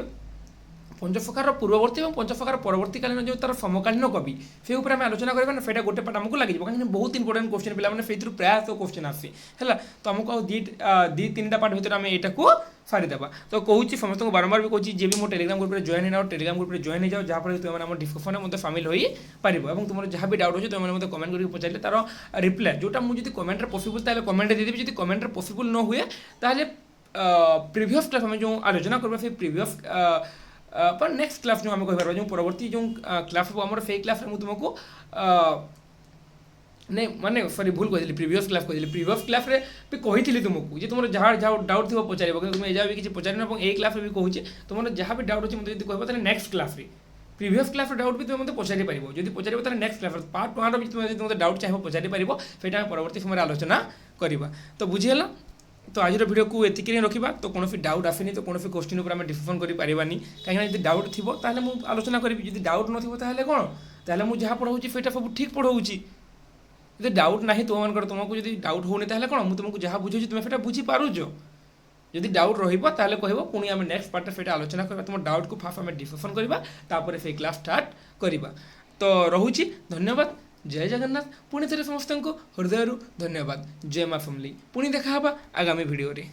পঞ্চফোকার পূর্ববর্তী এবং পঞ্চফোকার পরবর্তীকালীন যে তার সমকালীন কবি সেই উপরে আমি আলোচনা করবা না, সেটা গোটে পার্ট আমাকে লাগিব, কারণ বহুত ইম্পর্টেন্ট কোশ্চেন পিলাମାନେ সেইଥିରୁ ପ୍ରାୟତଃ কোশ্চেন আসে ହେଲା। তো ଆମକୁ ଆଉ ଦୁଇ ତିନିଟା ପାର୍ଟ ଭିତରେ ଆମେ ଏଇଟାକୁ ସାରିଦେବା। ତ କହୁଛି ସମସ୍ତଙ୍କୁ ବାରମ୍ବାର ବି କହୁଛି, ଯିଏ ବି ମୋ ଟେଲିଗ୍ରାମ ଗ୍ରୁପରେ ଜଏନ୍ ହେଇନାও ଟେଲିଗ୍ରାମ ଗ୍ରୁପରେ ଜଏନ୍ ହେଇଯାଅ, ଯାହାଫଳରେ ତୁମେ ଆମ ଡିସ୍କସନରେ ମଧ୍ୟ ସାମିଲ ହୋଇପାରିବ ଏବଂ ତୁମର ଯାହା ବି ଡାଉଟ୍ ଅଛି ତୁମେ ମୋତେ କମେଣ୍ଟ କରିକି ପଚାରିଲେ ତାର ରିପ୍ଲାଏ ଯେଉଁଟା ମୁଁ ଯଦି କମେଣ୍ଟରେ ପସିବୁଲ୍ ତାହେଲେ କମେଣ୍ଟରେ ଦେଇଦେବି, ଯଦି କମେଣ୍ଟରେ ପସିବୁଲ୍ ନ ହୁଏ ତାହେଲେ ପ୍ରିଭିୟସ୍ କ୍ଲାସ୍ ଆମେ ଯେଉଁ ଆଲୋଚନା କରିବା ସେଇ ପ୍ରିଭିୟସ୍ पर नेक्स्ट क्लास जो आम कहीपर जो परवर्ती जो क्लास हम आम से क्लास में तुमको नहीं माने सॉरी भूल कही प्रीवियस क्लास कही प्रीवियस क्लास रे भी कही तुमको जे तुम जहाँ जहाँ डाउट थी पचार तुम एजा भी किसी पचार ए क्लास भी कहूँ तुम जहाँ भी डाउट अच्छे मतलब कह नेक्स्ट क्लास रे प्रीवियस क्लास डाउट भी तुम मतलब पचारि पार जब पचार नेक्स्ट क्लास पार्ट 1 भी तुम डाउट चाहिए पचारि पार से परवर्ती समय आलोचना करवा। तो बुझीगला? तो आज भिडियो को एतिक रखा। तो कौन डाउट आसेनी तो कौन क्वेश्चन पर डिस्कसन करें कहीं जब डाउट थी ताहले मु आलोचना करी, जब डाउट न ताहले कौन ताहले मु जहाँ पढ़ाऊँगी सेटा सब ठीक पढ़ाऊँगी। जब डाउट ना तुम तुमको जब डाउट होनी ताहले कौन मुझे तुमको जहाँ बुझे तुम से बुझीपारुच। जदि डाउट रहा ताहले कह पुणी आम नेक्स्ट पार्ट से आलोचना करवा, तुम डाउट को फास्ट आम डिस्कसन करवा तापर से क्लास स्टार्ट करवा। तो रोचे धन्यवाद। जय जगन्नाथ। पुणी थे समस्त को हृदय धन्यवाद। जय माँ फैमिली। पुणी देखा आगामी भिडियो रे।